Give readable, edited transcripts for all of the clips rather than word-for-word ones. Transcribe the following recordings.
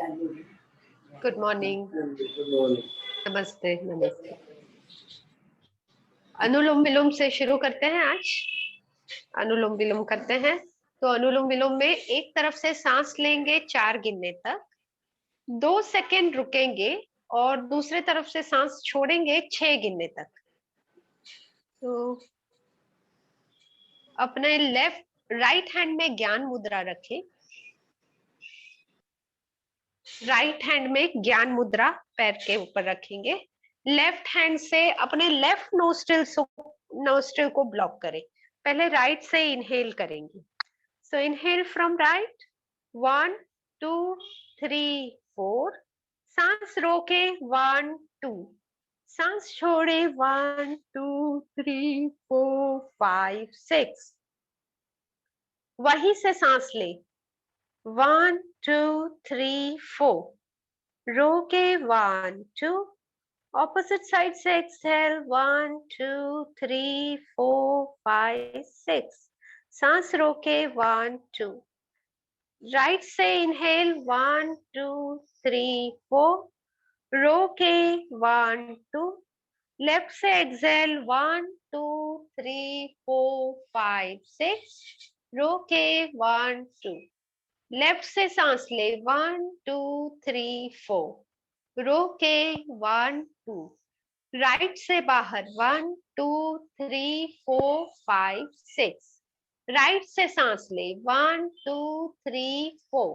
Good morning. नमस्ते नमस्ते। अनुलोम विलोम से शुरू करते हैं आज। अनुलोम विलोम करते हैं। तो अनुलोम विलोम में एक तरफ से सांस लेंगे 4 गिनने तक, 2 सेकेंड रुकेंगे और दूसरे तरफ से सांस छोड़ेंगे 6 गिनने तक। तो अपने राइट हैंड में ज्ञान मुद्रा रखें। राइट हैंड में ज्ञान मुद्रा पैर के ऊपर रखेंगे। लेफ्ट हैंड से अपने लेफ्ट नोस्ट्रिल को ब्लॉक करें। पहले राइट से इनहेल करेंगे। सो इनहेल फ्रॉम राइट, 1 2 3 4। सांस रोके, 1 2। सांस छोड़े, 1 2 3 4 5 6। वहीं से सांस ले, 1 2 3 4। रोके, 1 2। ऑपोजिट साइड से एक्सहेल, 1 2 3 4 5 6। सांस रोके, 1 2। राइट से इनहेल, 1 2 3 4। रोके, 1 2। लेफ्ट से एक्सहेल, 1 2 3 4 5 6। रोके, 1 2। लेफ्ट से सांस ले, 1 2 3 4। रोके, 1 2। राइट से बाहर, 1 2 3 4 5 6। राइट से सांस ले, 1 2 3 4।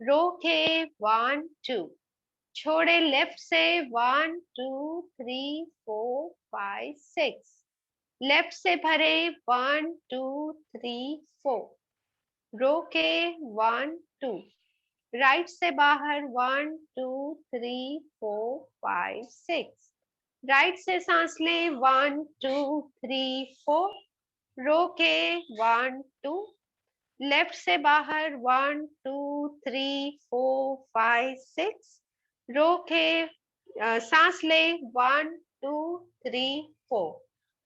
रोके, 1 2। छोड़े लेफ्ट से, 1 2 3 4 5 6। लेफ्ट से भरे, 1 2 3 4। रोके, 1 2। राइट से बाहर, 1 2 3 4 5 6। राइट से सांस ले, 1 2 3 4। रोके, 1 2। लेफ्ट से बाहर, 1 2 3 4 5 6। रोके, सांस ले, 1 2 3 4।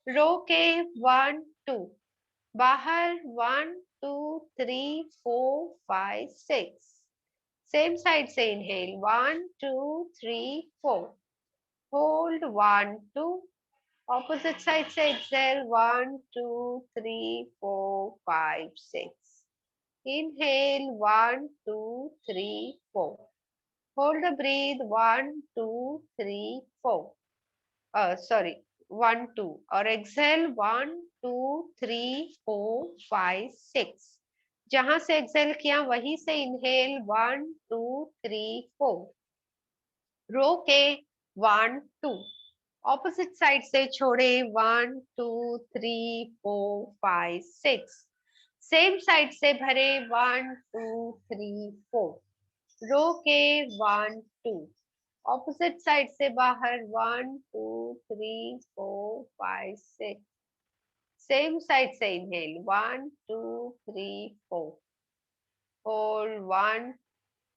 रोके, 1 2। बाहर, 1 2 3 4 5 6। सेम साइड से इनहेल, 1 2 3 4। होल्ड, 1 2। ऑपोजिट साइड से exhale, 1 2 3 4 5 6। Inhale, 1 2 3 4। Hold the breath, 1 2 3 4। Sorry, 1 2। और एक्सहेल, 1 2 3 4 5 6। जहां से एक्सहेल किया वहीं से इनहेल, 1 2 3 4। रोके, 1 2। ऑपोजिट साइड से छोड़े, 1 2 3 4 5 6। सेम साइड से भरे, 1 2 3 4। रोके, 1 2। ऑपोजिट साइड से बाहर, 1 2 3 4 5 6। सेम साइड से इनहेल, 1 2 3 4। होल्ड, 1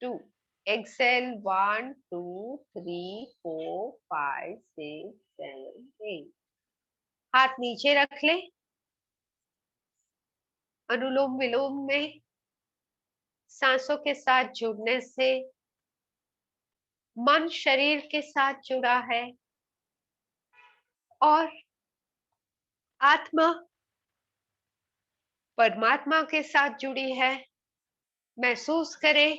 2। एक्सेल, 1 2 3 4 5 6 7 8। हाथ नीचे रख ले। अनुलोम विलोम में सांसों के साथ जुड़ने से मन शरीर के साथ जुड़ा है और आत्मा परमात्मा के साथ जुड़ी है। महसूस करें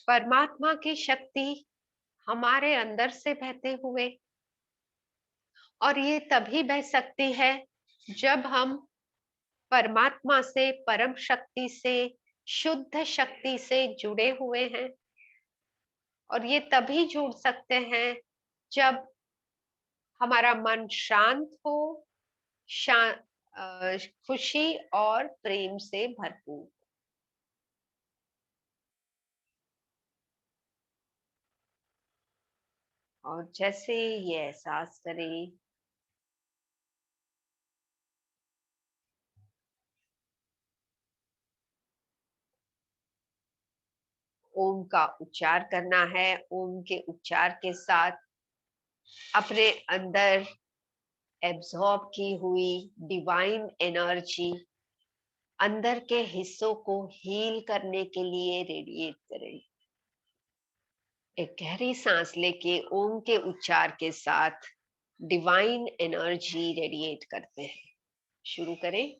परमात्मा की शक्ति हमारे अंदर से बहते हुए, और ये तभी बह सकती है जब हम परमात्मा से, परम शक्ति से, शुद्ध शक्ति से जुड़े हुए हैं। और ये तभी जुड़ सकते हैं जब हमारा मन शांत हो, खुशी और प्रेम से भरपूर। और जैसे ये एहसास करें ओम का उच्चार करना है, ओम के उच्चार के साथ अपने अंदर एब्जॉर्ब की हुई डिवाइन एनर्जी अंदर के हिस्सों को हील करने के लिए रेडिएट करें। एक गहरी सांस लेके ओम के उच्चार के साथ डिवाइन एनर्जी रेडिएट करते हैं। शुरू करें।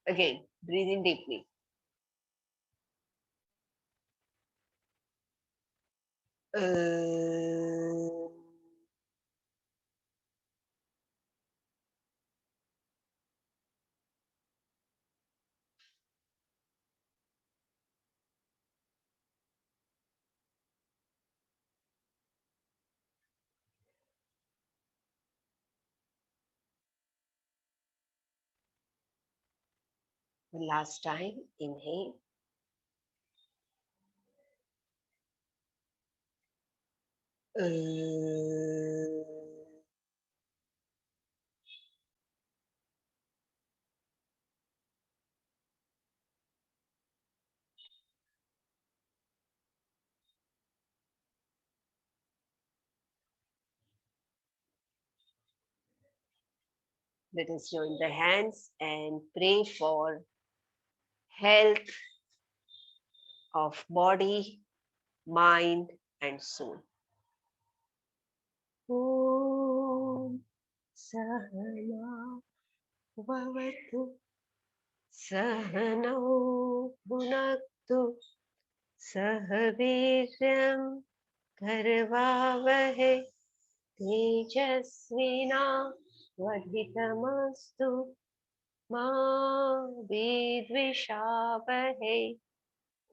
Again, breathe in deeply. Last time, inhale. Let us join the hands and pray for health of body, mind, and soul. Om Sahana Bhavatu Sahano Bhunaktu Sahaviryam Karvavahe Tejasvina Vadhitamastu Ma Vidvishavahe.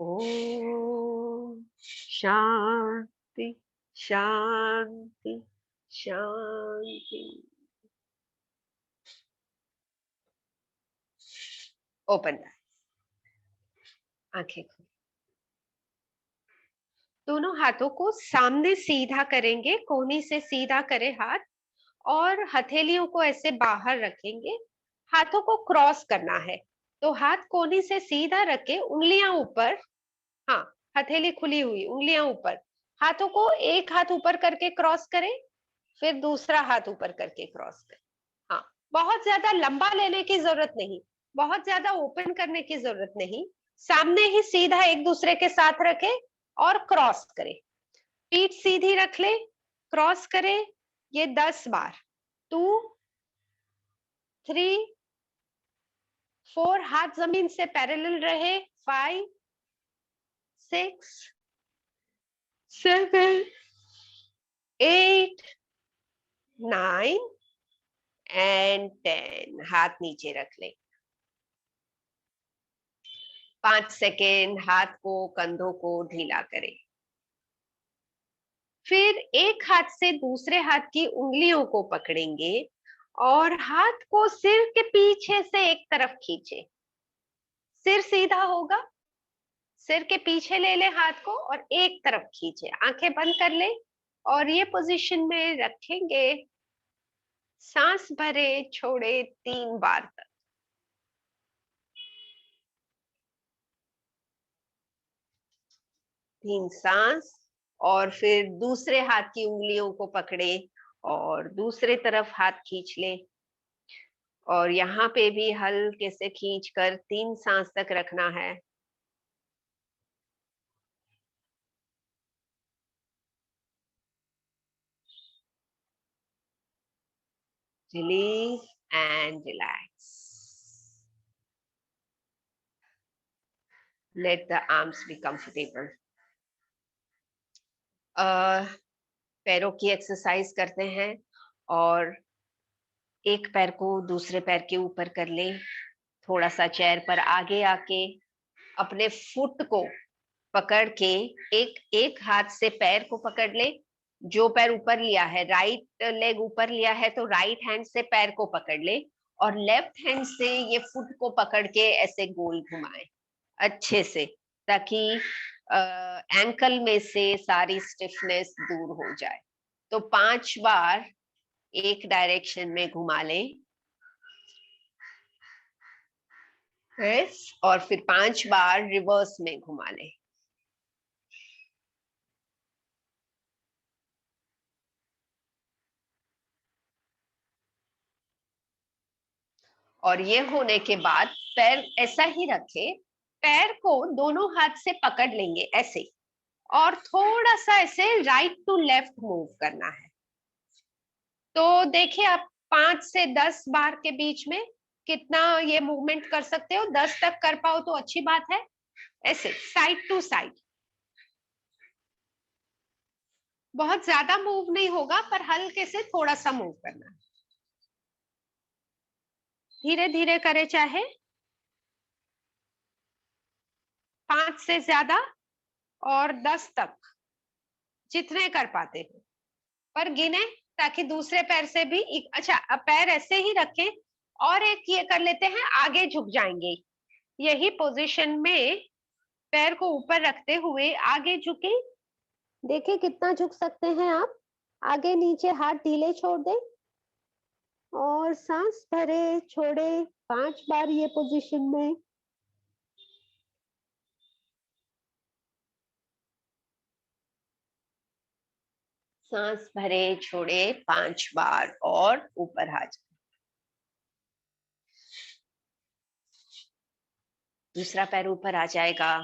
Om Shanti Shanti Shanti. Open that. आंखें खोल। दोनों हाथों को सामने सीधा करेंगे, कोहनी से सीधा करें हाथ, और हथेलियों को ऐसे बाहर रखेंगे। हाथों को क्रॉस करना है, तो हाथ कोहनी से सीधा रखे, उंगलियां ऊपर। हाँ, हथेली खुली हुई, उंगलियां ऊपर। हाथों को एक हाथ ऊपर करके क्रॉस करें, फिर दूसरा हाथ ऊपर करके क्रॉस करें। हाँ, बहुत ज्यादा लंबा लेने की जरूरत नहीं, बहुत ज्यादा ओपन करने की जरूरत नहीं। सामने ही सीधा एक दूसरे के साथ रखें और क्रॉस करें। पीठ सीधी रख ले, क्रॉस करें। ये 10 बार। 2, 3, 4, हाथ जमीन से पैरेलल रहे। 5, 6, 7, 8, 9 एंड 10। हाथ नीचे रख ले। 5 सेकेंड हाथ को, कंधों को ढीला करें। फिर एक हाथ से दूसरे हाथ की उंगलियों को पकड़ेंगे और हाथ को सिर के पीछे से एक तरफ खींचे। सिर सीधा होगा, सिर के पीछे ले ले हाथ को और एक तरफ खींचे। आंखें बंद कर ले और ये पोजीशन में रखेंगे। सांस भरे छोड़े 3 बार तक। 3 सांस, और फिर दूसरे हाथ की उंगलियों को पकड़े और दूसरे तरफ हाथ खींच ले, और यहाँ पे भी हल्के से खींच कर 3 सांस तक रखना है। Release and relax. Let the arms be comfortable. पैरों की एक्सरसाइज करते हैं, और एक पैर को दूसरे पैर के ऊपर कर ले। थोड़ा सा चेयर पर आगे आके अपने फुट को पकड़ के एक एक हाथ से पैर को पकड़ ले। जो पैर ऊपर लिया है, राइट लेग ऊपर लिया है, तो राइट हैंड से पैर को पकड़ ले और लेफ्ट हैंड से ये फुट को पकड़ के ऐसे गोल घुमाए अच्छे से, ताकि एंकल में से सारी स्टिफनेस दूर हो जाए। तो 5 बार एक डायरेक्शन में घुमा लें, यस, और फिर 5 बार रिवर्स में घुमा लें। और ये होने के बाद पैर ऐसा ही रखे, पैर को दोनों हाथ से पकड़ लेंगे ऐसे, और थोड़ा सा ऐसे राइट टू लेफ्ट मूव करना है। तो देखिए आप 5 से 10 बार के बीच में कितना ये मूवमेंट कर सकते हो। 10 तक कर पाओ तो अच्छी बात है। ऐसे साइड टू साइड, बहुत ज्यादा मूव नहीं होगा पर हल्के से थोड़ा सा मूव करना है। धीरे धीरे करे, चाहे 5 से ज्यादा और 10 तक जितने कर पाते हो, पर गिने ताकि दूसरे पैर से भी अच्छा, अब पैर ऐसे ही रखें और एक ये कर लेते हैं, आगे झुक जाएंगे। यही पोजीशन में पैर को ऊपर रखते हुए आगे झुके। देखिए कितना झुक सकते हैं आप। आगे नीचे हाथ ढीले छोड़ दें और सांस भरे छोड़े 5 बार ये पोजीशन में। सांस भरे छोड़े 5 बार और ऊपर आ जाए। दूसरा पैर ऊपर आ जाएगा।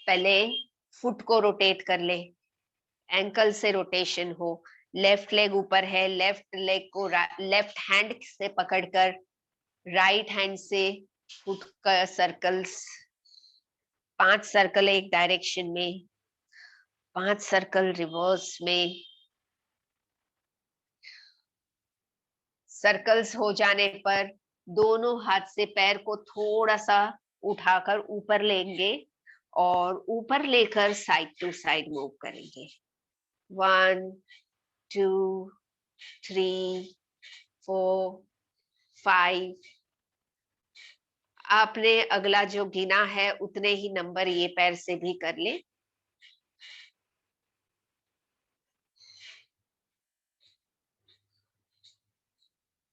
पहले फुट को रोटेट कर ले, एंकल से रोटेशन हो। लेफ्ट लेग ऊपर है, लेफ्ट लेग को लेफ्ट हैंड से पकड़कर राइट हैंड से फुट का सर्कल्स, 5 सर्कल एक डायरेक्शन में, 5 सर्कल रिवर्स में। सर्कल्स हो जाने पर दोनों हाथ से पैर को थोड़ा सा उठाकर ऊपर लेंगे और ऊपर लेकर साइड टू साइड मूव करेंगे। 1 2 3 4 5। आपने अगला जो गिना है उतने ही नंबर ये पैर से भी कर ले।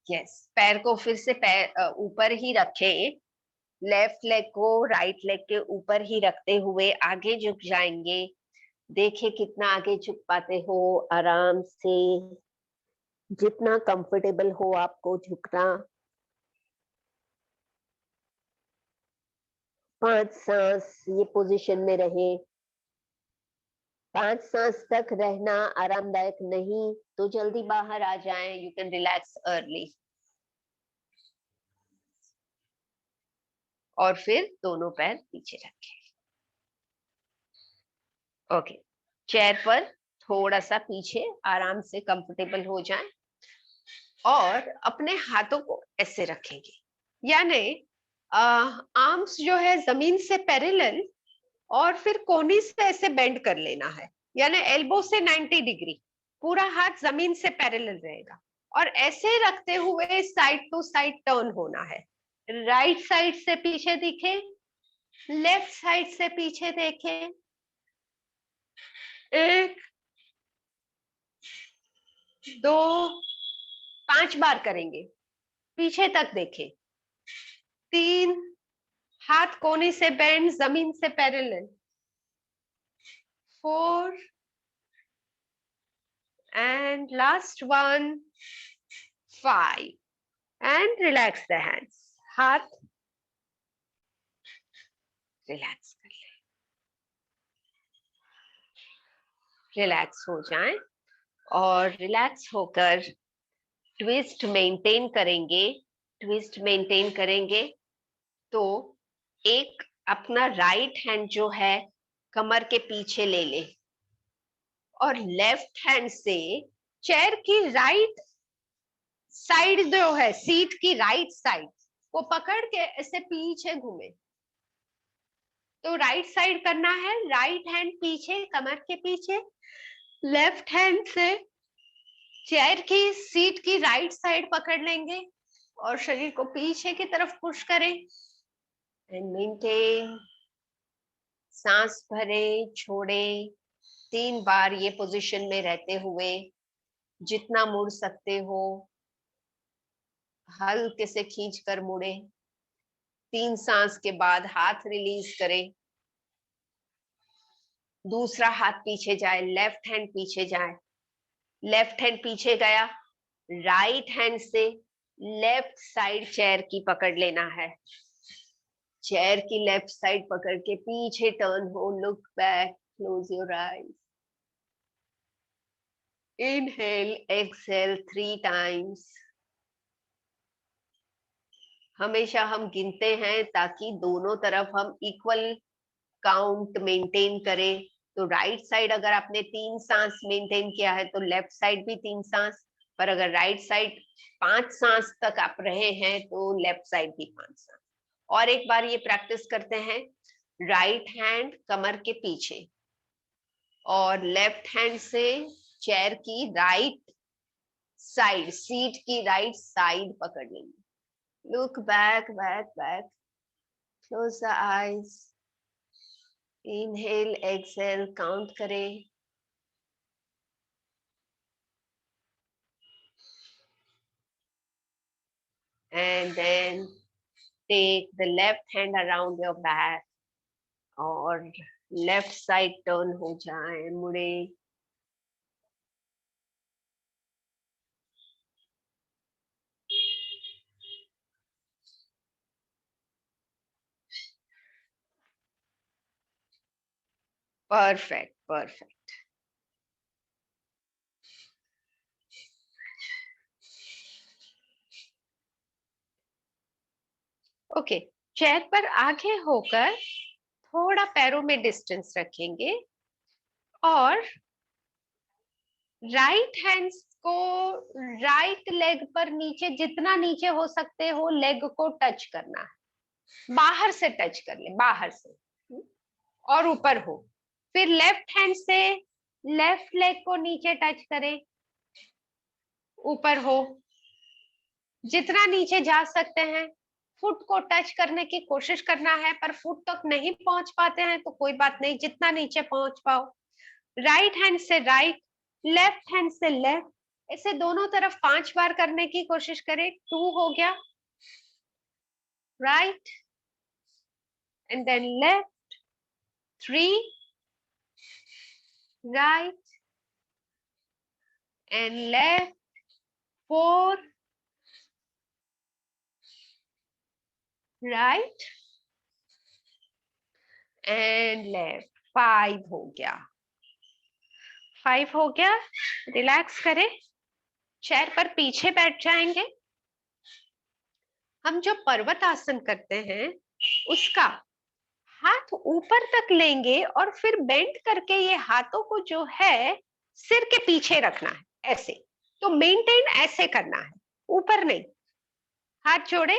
यस, पैर को फिर से पैर ऊपर ही रखें। लेफ्ट लेग को राइट लेग के ऊपर ही रखते हुए आगे झुक जाएंगे। देखिए कितना आगे झुक पाते हो, आराम से, जितना कंफर्टेबल हो आपको झुकना। 5 सांस ये पोजीशन में रहे। 5 सांस तक रहना आरामदायक नहीं तो जल्दी बाहर आ जाएं। You can relax early. और फिर दोनों पैर पीछे रखें। ओके, चेयर पर थोड़ा सा पीछे आराम से कंफर्टेबल हो जाएं और अपने हाथों को ऐसे रखेंगे, यानी आर्म्स जो है जमीन से पैरेलल, और फिर कोनी से ऐसे बेंड कर लेना है, यानी एल्बो से 90 डिग्री, पूरा हाथ जमीन से पैरेलल रहेगा। और ऐसे रखते हुए साइड टू साइड टर्न होना है। राइट साइड से पीछे दिखे, लेफ्ट साइड से पीछे देखे। 1 2 5 बार करेंगे, पीछे तक देखें। 3, हाथ कोने से बेंड, जमीन से parallel. 4 and last one, 5 and relax the hands. हाथ रिलैक्स कर ले, रिलैक्स हो जाएं और रिलैक्स होकर ट्विस्ट मेंटेन करेंगे। ट्विस्ट मेंटेन करेंगे तो एक अपना राइट हैंड जो है कमर के पीछे ले ले और लेफ्ट हैंड से चेयर की राइट साइड जो है, सीट की राइट साइड को पकड़ के ऐसे पीछे घूमे। तो राइट साइड करना है, राइट हैंड पीछे कमर के पीछे, लेफ्ट हैंड से चेयर की सीट की राइट साइड पकड़ लेंगे और शरीर को पीछे की तरफ पुश करें एंड मेंटेन। सांस भरे छोड़े 3 बार ये पोजीशन में रहते हुए जितना मुड़ सकते हो हल्के से खींच कर मुड़े। 3 सांस के बाद हाथ रिलीज करें, दूसरा हाथ पीछे जाए, लेफ्ट हैंड पीछे जाए, लेफ्ट हैंड पीछे गया, राइट हैंड से लेफ्ट साइड चेयर की पकड़ लेना है, चेयर की लेफ्ट साइड पकड़ के पीछे टर्न हो, look back, close your eyes, inhale exhale 3 times. हमेशा हम गिनते हैं ताकि दोनों तरफ हम इक्वल काउंट मेंटेन करें। तो राइट साइड अगर आपने 3 सांस मेंटेन किया है तो लेफ्ट साइड भी 3 सांस, पर अगर राइट साइड 5 सांस तक आप रहे हैं तो लेफ्ट साइड भी 5 सांस। और एक बार ये प्रैक्टिस करते हैं, राइट हैंड कमर के पीछे और लेफ्ट हैंड से चेयर की राइट साइड, सीट की राइट साइड पकड़ लेंगे। Look back, back, back, close the eyes, inhale exhale count करें। And then take the left hand around your back और लेफ्ट साइड टर्न हो जाए, मुड़े। Perfect, perfect. ओके, चेयर पर आगे होकर थोड़ा पैरों में डिस्टेंस रखेंगे और राइट हैंड्स को राइट लेग पर नीचे, जितना नीचे हो सकते हो लेग को टच करना है, बाहर से टच कर ले, बाहर से और ऊपर हो। फिर लेफ्ट हैंड से लेफ्ट लेग को नीचे टच करें, ऊपर हो, जितना नीचे जा सकते हैं। फुट को टच करने की कोशिश करना है, पर फुट तक नहीं पहुंच पाते हैं तो कोई बात नहीं, जितना नीचे पहुंच पाओ। राइट हैंड से राइट, लेफ्ट हैंड से लेफ्ट, ऐसे दोनों तरफ 5 बार करने की कोशिश करें। 2 हो गया, right and then left, 3, right and left, 4, right and left, 5 हो गया, 5 हो गया। रिलैक्स करें, चेयर पर पीछे बैठ जाएंगे। हम जो पर्वत आसन करते हैं उसका हाथ ऊपर तक लेंगे और फिर बेंड करके ये हाथों को जो है सिर के पीछे रखना है, ऐसे। तो मेंटेन ऐसे करना है, ऊपर नहीं। हाथ जोड़े,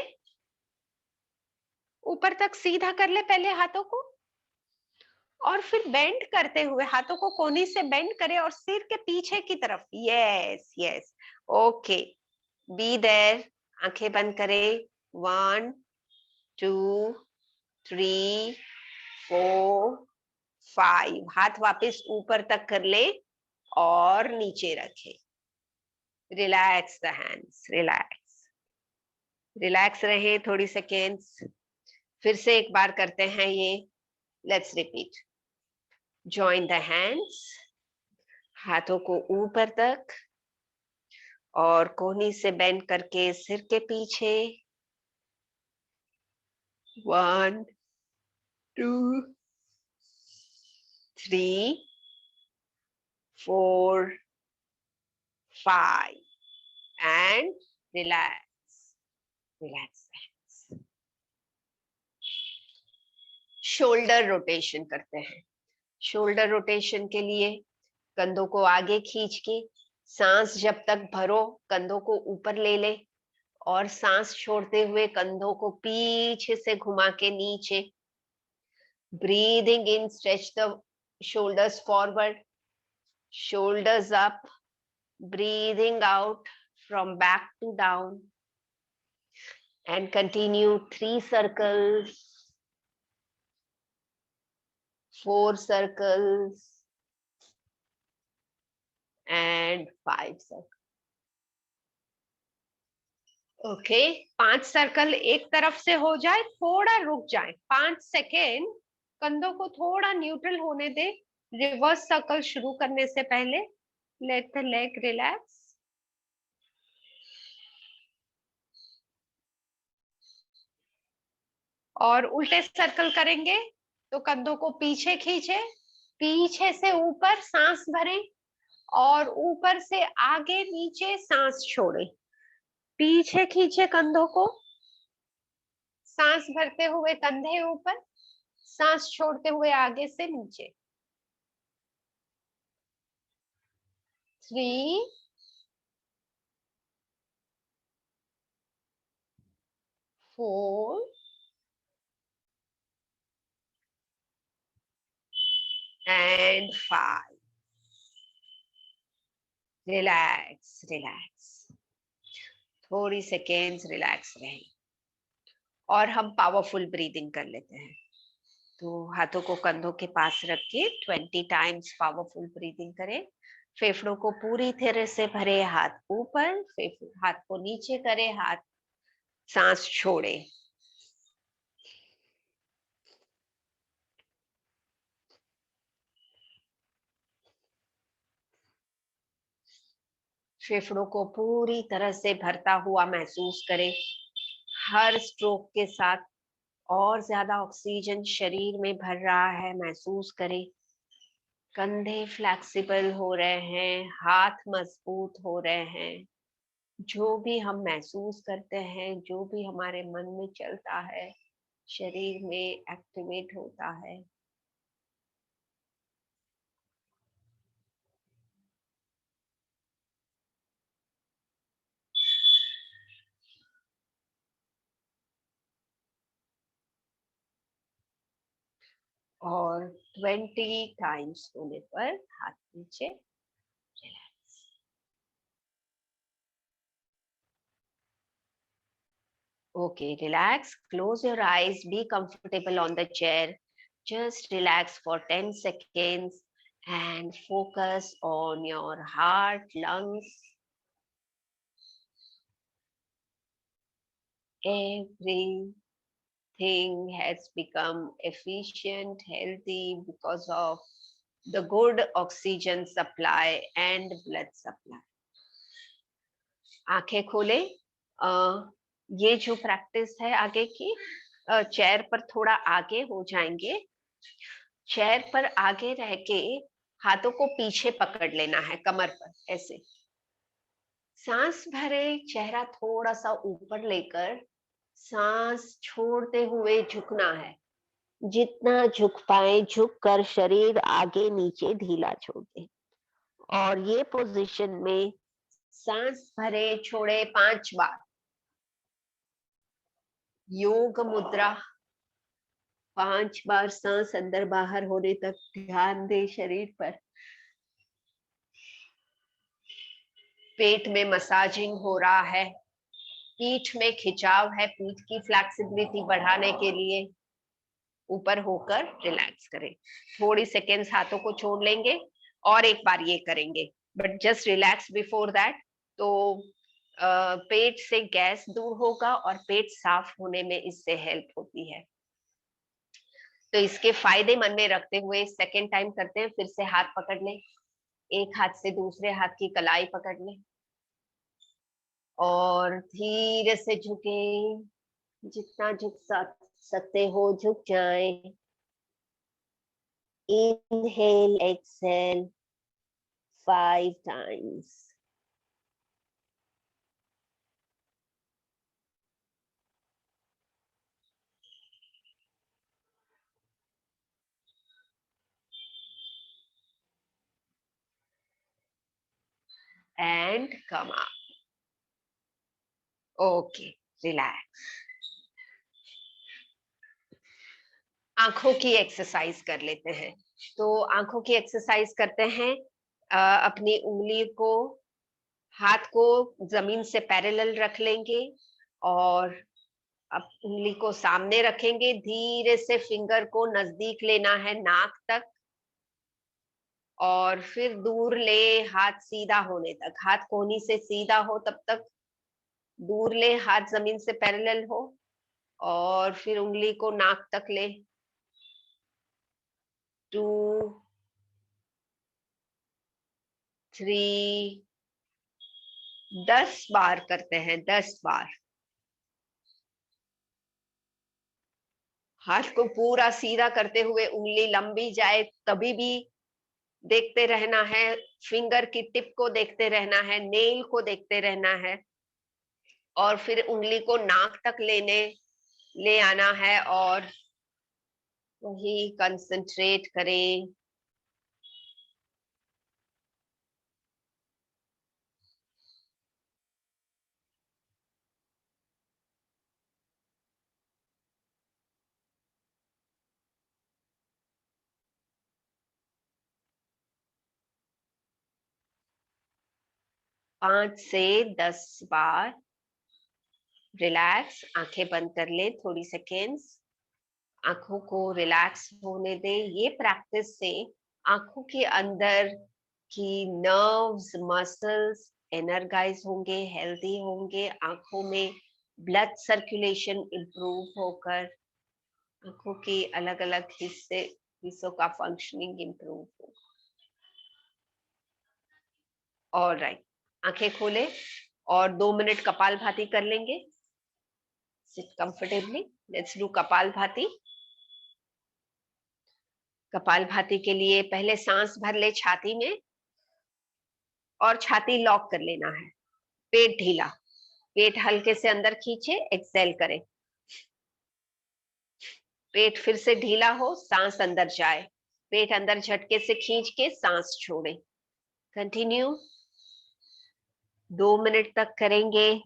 ऊपर तक सीधा कर ले पहले हाथों को, और फिर बेंड करते हुए हाथों को कोनी से बेंड करे और सिर के पीछे की तरफ। Yes yes, okay, be there. आंखें बंद करें। 1 2 3 4 5। हाथ वापस ऊपर तक कर ले और नीचे रखे। Relax the hands, relax, relax रहे थोड़ी सेकेंड्स। फिर से एक बार करते हैं ये, let's repeat. Join the hands, हाथों को ऊपर तक और कोहनी से बेंड करके सिर के पीछे। 1 2 3 4 5 and relax, relax the hands। Shoulder rotation करते हैं। शोल्डर रोटेशन के लिए कंधों को आगे खींच के सांस जब तक भरो कंधों को ऊपर ले ले, और सांस छोड़ते हुए कंधों को पीछे से घुमा के नीचे। Breathing in, stretch the shoulders forward, shoulders up, breathing out from back to down, and continue 3 circles, 4 circles, and 5 circle. Okay, 5 circle एक तरफ से हो जाए, थोड़ा रुक जाए 5 सेकेंड, कंधों को थोड़ा न्यूट्रल होने दे रिवर्स सर्कल शुरू करने से पहले। Let the leg relax. और उल्टे सर्कल करेंगे तो कंधों को पीछे खींचे, पीछे से ऊपर सांस भरें और ऊपर से आगे नीचे सांस छोड़े। पीछे खींचे कंधों को, सांस भरते हुए कंधे ऊपर, सांस छोड़ते हुए आगे से नीचे। 3, 4 and 5। रिलैक्स रिलैक्स, थोड़ी सेकेंड्स रिलैक्स रहें और हम पावरफुल ब्रीदिंग कर लेते हैं। तो हाथों को कंधों के पास रख के 20 टाइम्स पावरफुल ब्रीदिंग करें। फेफड़ों को पूरी तरह से भरे, हाथ ऊपर, हाथ को नीचे करें, हाथ सांस छोड़े। फेफड़ों को पूरी तरह से भरता हुआ महसूस करें। हर स्ट्रोक के साथ और ज्यादा ऑक्सीजन शरीर में भर रहा है, महसूस करें। कंधे फ्लेक्सिबल हो रहे हैं, हाथ मजबूत हो रहे हैं। जो भी हम महसूस करते हैं, जो भी हमारे मन में चलता है, शरीर में एक्टिवेट होता है। और 20 टाइम्स होने पर हाथ नीचे, relax. Okay, relax, close your eyes, be comfortable on the chair, just relax for 10 seconds and focus on your heart, lungs, everything has become efficient, healthy because of the good oxygen supply and blood supply. आंखें खोले। ये जो practice है आगे की, chair पर थोड़ा आगे हो जाएंगे। चेयर पर आगे रह के हाथों को पीछे पकड़ लेना है, कमर पर ऐसे। सांस भरे, चेहरा थोड़ा सा ऊपर लेकर सांस छोड़ते हुए झुकना है। जितना झुक पाए झुक कर शरीर आगे नीचे ढीला छोड़ दे। और ये पोजीशन में सांस भरे छोड़े 5 बार। योग मुद्रा, 5 बार सांस अंदर बाहर होने तक ध्यान दे शरीर पर। पेट में मसाजिंग हो रहा है, पीठ में खिंचाव है, पीठ की फ्लेक्सिबिलिटी बढ़ाने के लिए। ऊपर होकर रिलैक्स करें। थोड़ी सेकेंड्स हाथों को छोड़ लेंगे और एक बार ये करेंगे, but just relax before that. तो पेट से गैस दूर होगा और पेट साफ होने में इससे हेल्प होती है। तो इसके फायदे मन में रखते हुए सेकेंड टाइम करते हैं। फिर से हाथ पकड़ लें, एक हाथ से दूसरे हाथ की कलाई पकड़ लें और धीरे से झुके। जितना झुक सकते हो झुक जाएं। Inhale, exhale 5 times. And come up. Okay, relax. आंखों की एक्सरसाइज कर लेते हैं। तो आंखों की एक्सरसाइज करते हैं। अपनी उंगली को, हाथ को जमीन से पैरेलल रख लेंगे और अब उंगली को सामने रखेंगे। धीरे से फिंगर को नजदीक लेना है नाक तक और फिर दूर ले, हाथ सीधा होने तक, हाथ कोहनी से सीधा हो तब तक दूर ले, हाथ जमीन से पैरेलल हो, और फिर उंगली को नाक तक ले। 2, 3, 10 बार करते हैं, 10 बार। हाथ को पूरा सीधा करते हुए उंगली लंबी जाए तभी भी देखते रहना है, फिंगर की टिप को देखते रहना है, नेल को देखते रहना है, और फिर उंगली को नाक तक ले आना है, और वही कंसंट्रेट करें। पांच से 10 बार। रिलैक्स, आंखें बंद कर ले थोड़ी सेकेंड्स, आंखों को रिलैक्स होने दे। ये प्रैक्टिस से आंखों के अंदर की नर्व्स, मसल्स एनर्गाइज होंगे, हेल्दी होंगे, आंखों में ब्लड सर्कुलेशन इंप्रूव होकर आंखों के अलग अलग हिस्सों का फंक्शनिंग इंप्रूव होगा। ऑलराइट, आंखें खोले और 2 मिनट कपालभाति कर लेंगे। Seat comfortably, let's do kapalbhati. Kapalbhati के लिए पहले सांस भर ले छाती में और छाती लॉक कर लेना है। पेट ढीला, पेट हल्के से अंदर खींचे, एक्सेल करें। पेट फिर से ढीला हो, सांस अंदर जाए, पेट अंदर झटके से खींच के सांस छोड़े। कंटिन्यू 2 मिनट तक करेंगे।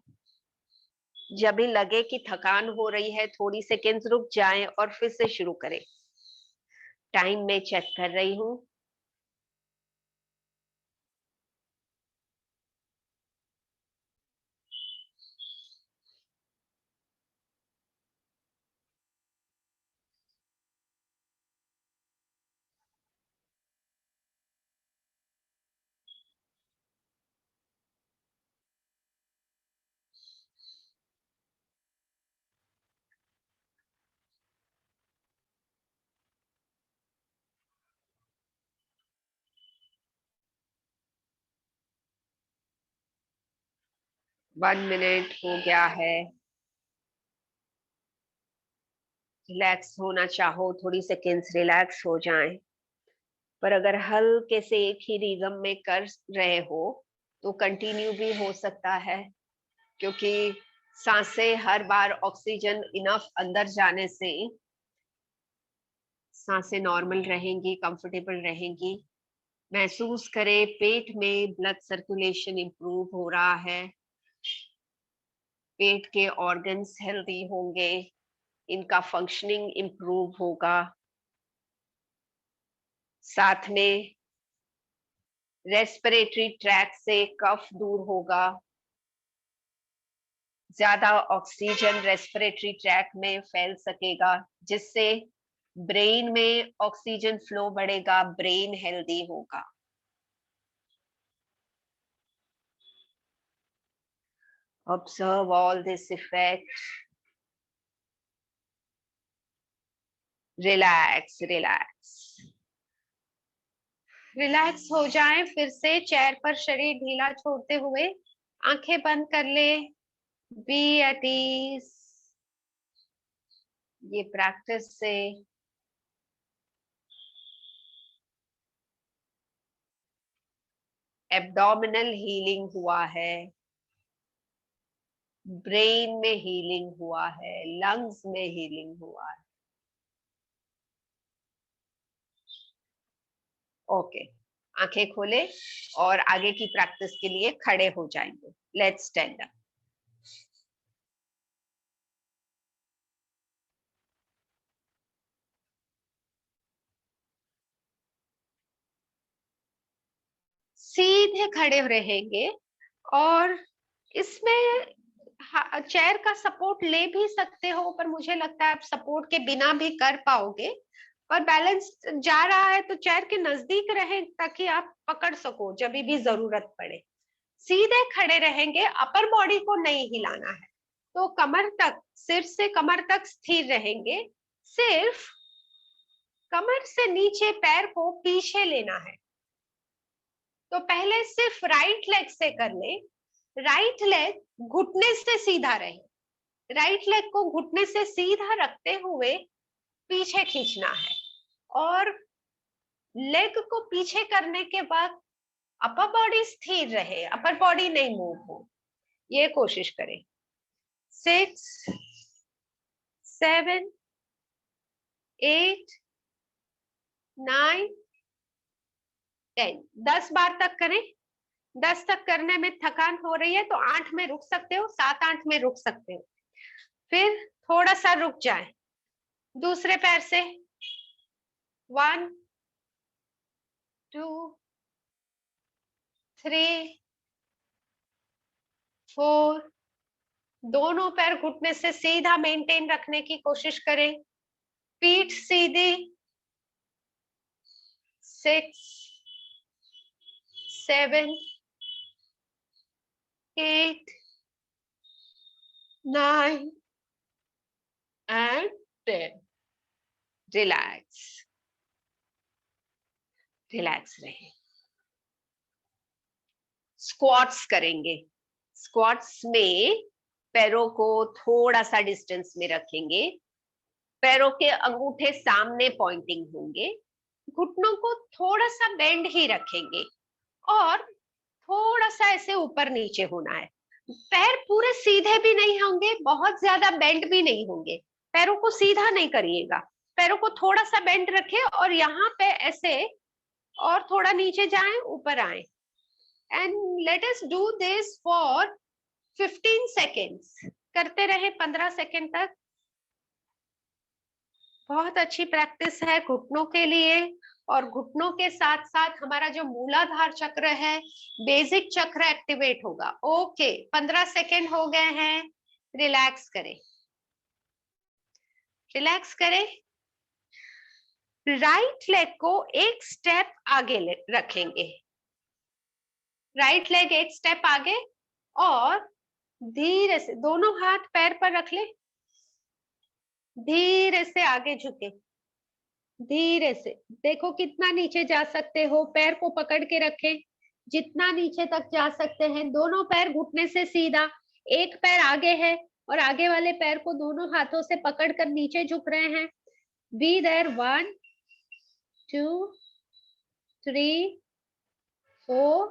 जब भी लगे कि थकान हो रही है, थोड़ी सेकेंड्स रुक जाएं और फिर से शुरू करें। टाइम में चेक कर रही हूं। वन मिनट हो गया है। रिलैक्स होना चाहो, थोड़ी सेकेंड्स रिलैक्स हो जाएं। पर अगर हल्के से एक ही रिदम में कर रहे हो तो कंटिन्यू भी हो सकता है, क्योंकि सांसें हर बार ऑक्सीजन इनफ अंदर जाने से सांसें नॉर्मल रहेंगी, कंफर्टेबल रहेंगी। महसूस करें पेट में ब्लड सर्कुलेशन इंप्रूव हो रहा है, पेट के ऑर्गन्स हेल्दी होंगे, इनका फंक्शनिंग इंप्रूव होगा। साथ में रेस्पिरेटरी ट्रैक से कफ दूर होगा, ज्यादा ऑक्सीजन रेस्पिरेटरी ट्रैक में फैल सकेगा, जिससे ब्रेन में ऑक्सीजन फ्लो बढ़ेगा, ब्रेन हेल्दी होगा। Observe all this effect. Relax relax relax हो जाएं। फिर से चेयर पर शरीर ढीला छोड़ते हुए आंखें बंद कर ले। Be at ease. ये प्रैक्टिस से एब्डोमिनल हीलिंग हुआ है, ब्रेन में हीलिंग हुआ है, लंग्स में हीलिंग हुआ है। ओके, आंखें खोले और आगे की प्रैक्टिस के लिए खड़े हो जाएंगे। Let's stand up. सीधे खड़े रहेंगे और इसमें चेयर का सपोर्ट ले भी सकते हो, पर मुझे लगता है आप सपोर्ट के बिना भी कर पाओगे। और बैलेंस जा रहा है तो चेयर के नजदीक रहे ताकि आप पकड़ सको जब भी जरूरत पड़े। सीधे खड़े रहेंगे, अपर बॉडी को नहीं हिलाना है, तो कमर तक, सिर से कमर तक स्थिर रहेंगे। सिर्फ कमर से नीचे पैर को पीछे लेना है। तो पहले सिर्फ राइट लेग से कर ले। राइट लेग घुटने से सीधा रहे, राइट लेग को घुटने से सीधा रखते हुए पीछे खींचना है। और लेग को पीछे करने के बाद अपर बॉडी स्थिर रहे, अपर बॉडी नहीं मूव हो, ये कोशिश करें। 6, 7, 8, 9, 10, 10 बार तक करें। 10 तक करने में थकान हो रही है तो 8 में रुक सकते हो, 7, 8 में रुक सकते हो। फिर थोड़ा सा रुक जाए, दूसरे पैर से 1, 2, 3, 4, दोनों पैर घुटने से सीधा मेंटेन रखने की कोशिश करें। पीठ सीधी। 6, 7, 8, 9 and 10। रिलैक्स, रिलैक्स रहे। स्क्वाट्स करेंगे। स्क्वाट्स में पैरों को थोड़ा सा डिस्टेंस में रखेंगे, पैरों के अंगूठे सामने पॉइंटिंग होंगे, घुटनों को थोड़ा सा बेंड ही रखेंगे और थोड़ा सा ऐसे ऊपर नीचे होना है। पैर पूरे सीधे भी नहीं होंगे, बहुत ज्यादा बेंड भी नहीं होंगे। पैरों को सीधा नहीं करिएगा, पैरों को थोड़ा सा बेंड रखे और यहाँ पे ऐसे, और थोड़ा नीचे जाएं, ऊपर आए। And let us do this for 15 seconds. करते रहे 15 सेकेंड तक। बहुत अच्छी प्रैक्टिस है घुटनों के लिए। और घुटनों के साथ साथ हमारा जो मूलाधार चक्र है, बेसिक चक्र एक्टिवेट होगा। ओके, 15 सेकेंड हो गए हैं। रिलैक्स करें, रिलैक्स करें। राइट लेग को एक स्टेप आगे रखेंगे। राइट लेग एक स्टेप आगे और धीरे से दोनों हाथ पैर पर रख ले। धीरे से आगे झुके, धीरे से। देखो कितना नीचे जा सकते हो, पैर को पकड़ के रखें, जितना नीचे तक जा सकते हैं। दोनों पैर घुटने से सीधा, एक पैर आगे है और आगे वाले पैर को दोनों हाथों से पकड़कर नीचे झुक रहे हैं। Be there. 1, 2, 3, 4,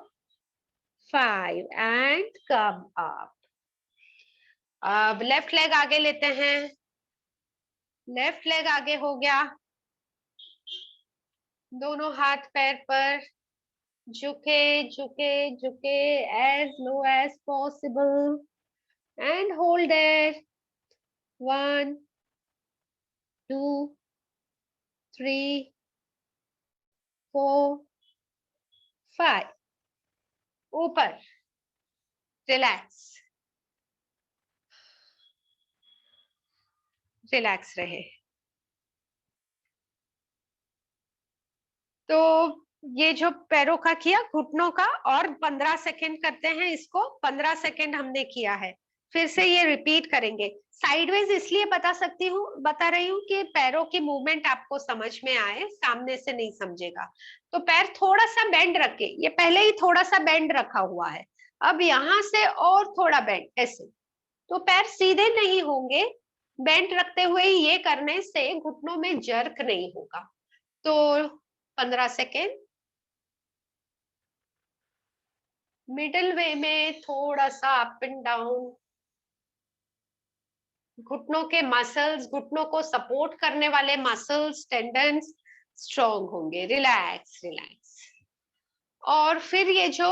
5 and come up. अब लेफ्ट लेग आगे लेते हैं। लेफ्ट लेग आगे हो गया, दोनों हाथ पैर पर झुके झुके झुके as low as possible and hold there। 1, 2, 3, 4, 5। ऊपर। रिलैक्स, रिलैक्स रहे। तो ये जो पैरों का किया, घुटनों का, और 15 सेकेंड करते हैं इसको। 15 सेकेंड हमने किया है, फिर से ये रिपीट करेंगे। साइडवेज इसलिए बता रही हूँ कि पैरों की मूवमेंट आपको समझ में आए, सामने से नहीं समझेगा। तो पैर थोड़ा सा बेंड रखे, ये पहले ही थोड़ा सा बेंड रखा हुआ है, अब यहाँ से और थोड़ा बेंड, ऐसे। तो पैर सीधे नहीं होंगे, बेंड रखते हुए ये करने से घुटनों में जर्क नहीं होगा। तो 15 सेकेंड। मिडिल वे में थोड़ा सा अप एंड डाउन। घुटनों के मसल्स, घुटनों को सपोर्ट करने वाले मसल्स, टेंडन्स स्ट्रॉन्ग होंगे। Relax, relax. और फिर ये जो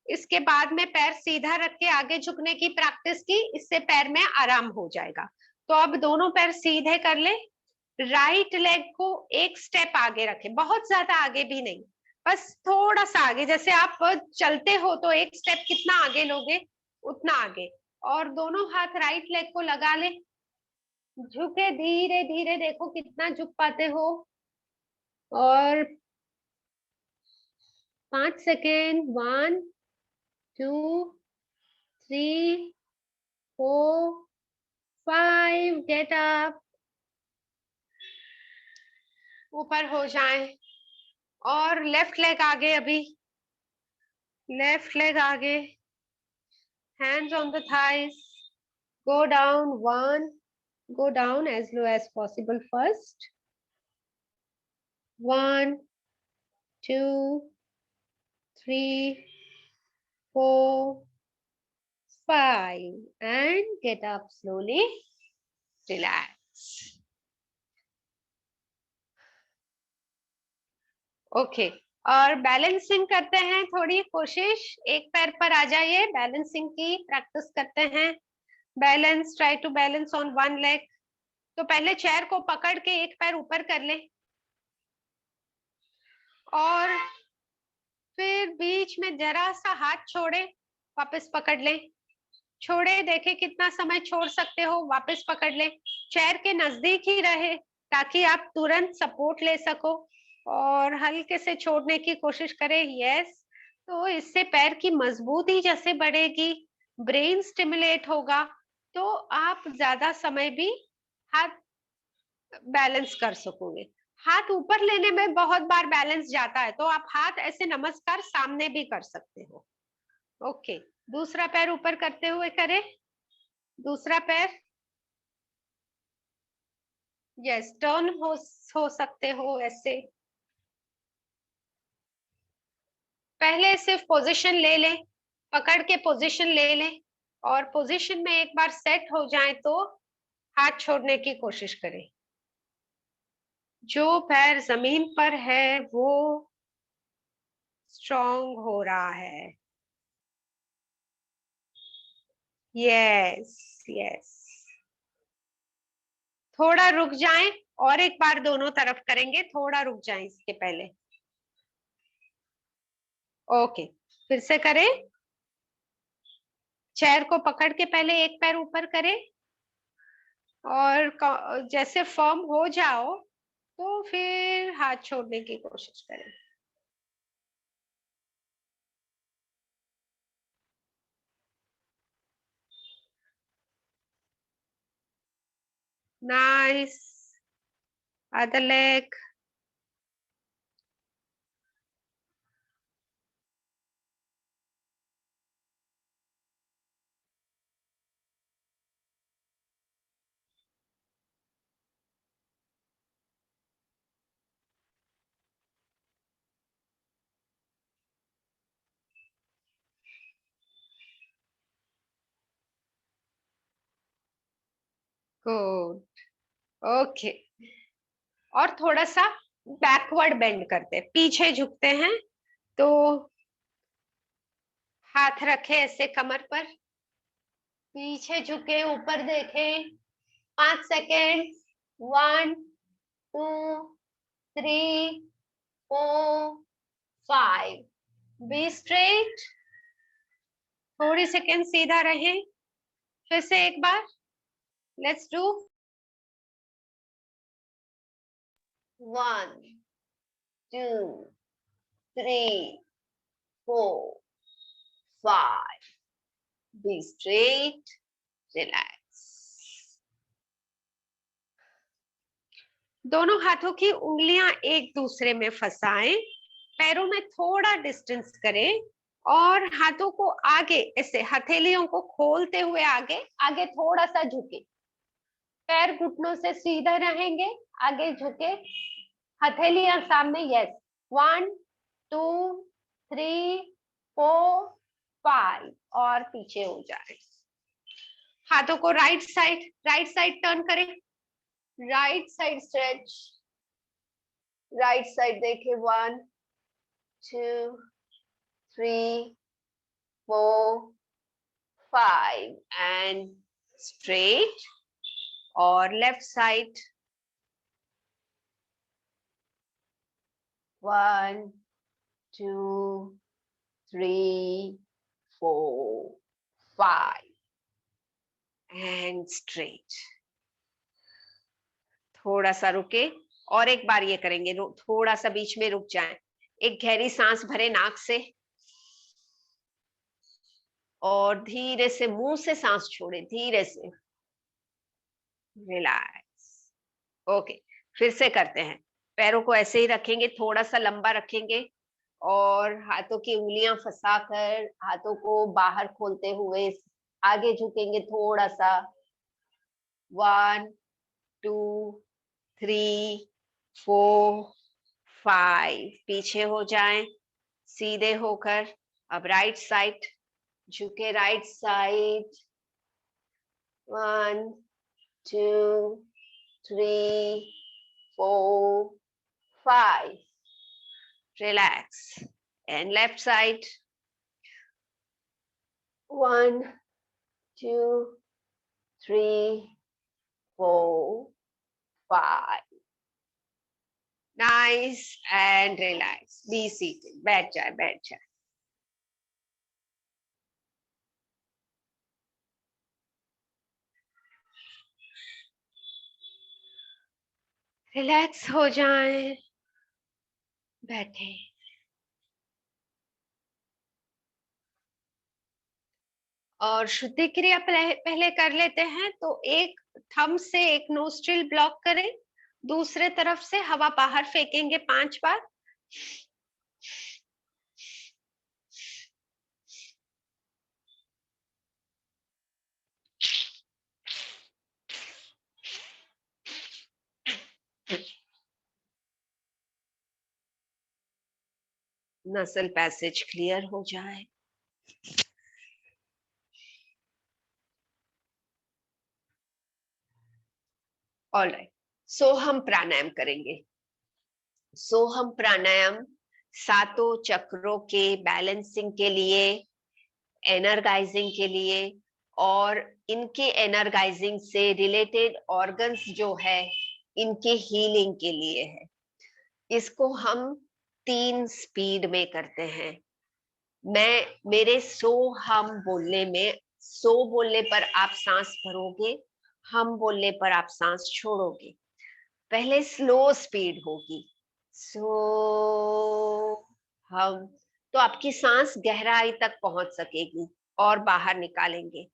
इसके बाद में पैर सीधा रख के आगे झुकने की प्रैक्टिस की, इससे पैर में आराम हो जाएगा। तो अब दोनों पैर सीधे कर ले। राइट लेग को एक स्टेप आगे रखें, बहुत ज्यादा आगे भी नहीं, बस थोड़ा सा आगे। जैसे आप चलते हो तो एक स्टेप कितना आगे लोगे, उतना आगे। और दोनों हाथ राइट लेग को लगा ले, झुके धीरे धीरे, देखो कितना झुक पाते हो। और 5 सेकेंड, 1 2 3 4 5, गेट अप, ऊपर हो जाएं। और लेफ्ट लेग आगे, अभी लेफ्ट लेग आगे, hands on the thighs, go down, 1, go down as low as possible first, 1 2 3 4 5, and get up slowly, relax. Okay, और बैलेंसिंग करते हैं, थोड़ी कोशिश, एक पैर पर आ जाइए, बैलेंसिंग की प्रैक्टिस करते हैं। Balance, try to balance on one leg. तो पहले चेयर को पकड़ के एक पैर ऊपर कर लें, और फिर बीच में जरा सा हाथ छोड़े, वापस पकड़ लें, छोड़े, देखे कितना समय छोड़ सकते हो, वापस पकड़ लें। चेयर के नजदीक ही रहे ताकि आप तुरंत सपोर्ट ले सको, और हल्के से छोड़ने की कोशिश करें। यस, तो इससे पैर की मजबूती जैसे बढ़ेगी, ब्रेन स्टिमुलेट होगा, तो आप ज्यादा समय भी हाथ बैलेंस कर सकोगे। हाथ ऊपर लेने में बहुत बार बैलेंस जाता है, तो आप हाथ ऐसे नमस्कार सामने भी कर सकते हो। ओके, दूसरा पैर ऊपर करते हुए करें, दूसरा पैर, यस, टर्न हो सकते हो ऐसे। पहले सिर्फ पोजीशन ले लें, पकड़ के पोजीशन ले लें, और पोजीशन में एक बार सेट हो जाए तो हाथ छोड़ने की कोशिश करें। जो पैर जमीन पर है वो स्ट्रॉन्ग हो रहा है। यस यस, थोड़ा रुक जाएं, और एक बार दोनों तरफ करेंगे, थोड़ा रुक जाएं इसके पहले। ओके, फिर से करें, चेयर को पकड़ के पहले एक पैर ऊपर करें, और जैसे फर्म हो जाओ तो फिर हाथ छोड़ने की कोशिश करें। Nice, other leg, good, okay. और थोड़ा सा बैकवर्ड बेंड करते हैं, पीछे झुकते हैं, तो हाथ रखे ऐसे कमर पर, पीछे झुके, ऊपर देखें, 5 सेकेंड, 1 2 3 4 5, बी स्ट्रेट, थोड़ी सेकेंड सीधा रहे। फिर से एक बार, let's do, 1 2 3 4 5, be straight, relax. दोनों हाथों की उंगलियां एक दूसरे में फंसाएं, पैरों में थोड़ा डिस्टेंस करें, और हाथों को आगे ऐसे हथेलियों को खोलते हुए आगे आगे थोड़ा सा झुके, पैर घुटनों से सीधे रहेंगे, आगे झुके, हथेलियां सामने। यस, 1 2 3 4 5, और पीछे हो जाए। हाथों को राइट साइड टर्न करें, right side stretch, right side देखे, 1 2 3 4 5, एंड स्ट्रेट, और लेफ्ट साइड, 1 2 3 4 5, एंड स्ट्रेट। थोड़ा सा रुके, और एक बार ये करेंगे, थोड़ा सा बीच में रुक जाएं, एक गहरी सांस भरे नाक से और धीरे से मुंह से सांस छोड़े, धीरे से, रिलैक्स। ओके, फिर से करते हैं। पैरों को ऐसे ही रखेंगे, थोड़ा सा लंबा रखेंगे और हाथों की उंगलियां फंसाकर हाथों को बाहर खोलते हुए आगे झुकेंगे थोड़ा सा। 1 2 3 4 5, पीछे हो जाएं सीधे होकर। अब राइट साइड झुके, right side. 1 2 3 4 5, relax. And left side. 1 2 3 4 5, nice and relax. Be seated, बैठ जाए, बैठ जाए। रिलैक्स हो जाएं, बैठे। और शुद्धि क्रिया पहले कर लेते हैं। तो एक थंब से एक नोस्ट्रिल ब्लॉक करें, दूसरे तरफ से हवा बाहर फेंकेंगे 5 बार। नसल पैसेज क्लियर हो जाए। ऑलराइट, सो हम प्राणायाम करेंगे। सोहम प्राणायाम सातों चक्रों के बैलेंसिंग के लिए, एनर्गाइजिंग के लिए और इनके एनर्गाइजिंग से रिलेटेड ऑर्गन्स जो है इनके हीलिंग के लिए है। इसको हम 3 स्पीड में करते हैं। मेरे सो हम बोलने में, सो बोलने पर आप सांस भरोगे, हम बोलने पर आप सांस छोड़ोगे। पहले स्लो स्पीड होगी, सो हम, तो आपकी सांस गहराई तक पहुंच सकेगी और बाहर निकालेंगे।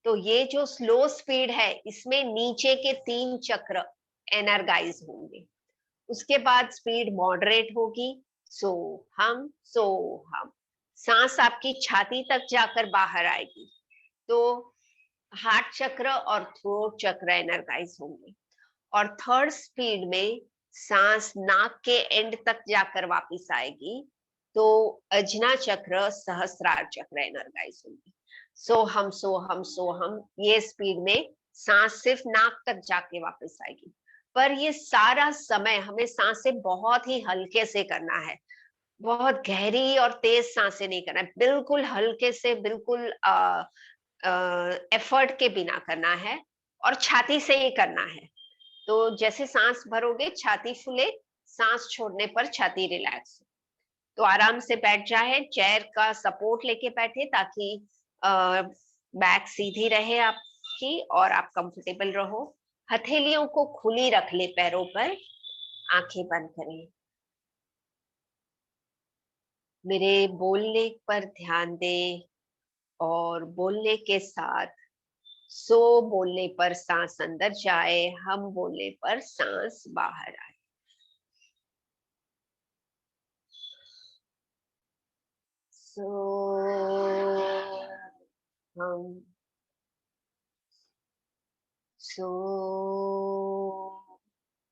तो ये जो स्लो स्पीड है इसमें नीचे के 3 चक्र एनर्गाइज होंगे। उसके बाद स्पीड मॉडरेट होगी, सो सो हम, सांस आपकी छाती तक जाकर बाहर आएगी। तो हार्ट चक्र और थ्रोट चक्र एनर्गाइज होंगे। और थर्ड स्पीड में सांस नाक के एंड तक जाकर वापस आएगी, तो अजना चक्र, सहस्रार चक्र एनर्गाइज होंगे। सो हम ये स्पीड में सांस सिर्फ नाक तक जाके वापस आएगी। पर ये सारा समय हमें सांसें बहुत ही हल्के से करना है, बहुत गहरी और तेज सांसें नहीं करना है, बिल्कुल हल्के से, बिल्कुल एफर्ट के बिना करना है और छाती से ही करना है। तो जैसे सांस भरोगे छाती फूले, सांस छोड़ने पर छाती रिलैक्स। तो आराम से बैठ जाए, चेयर का सपोर्ट लेके बैठे ताकि बैक सीधी रहे आपकी और आप कंफर्टेबल रहो। हथेलियों को खुली रख ले पैरों पर, आंखें बंद करें। मेरे बोलने पर ध्यान दे और बोलने के साथ सो बोलने पर सांस अंदर जाए, हम बोलने पर सांस बाहर आए। सो हम, सो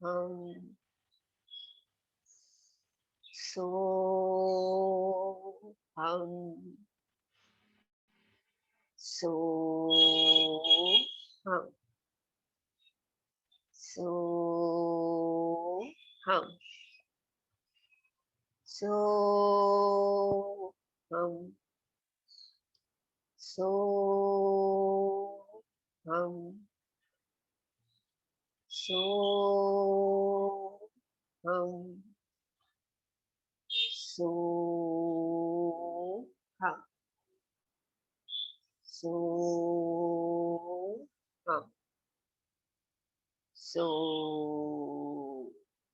हम, सो हम, सो हम, सो हम, सो हम, सो हम, सो हम, सो हम, सो हम, सो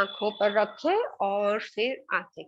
आंखों पर रखें और फिर आंखें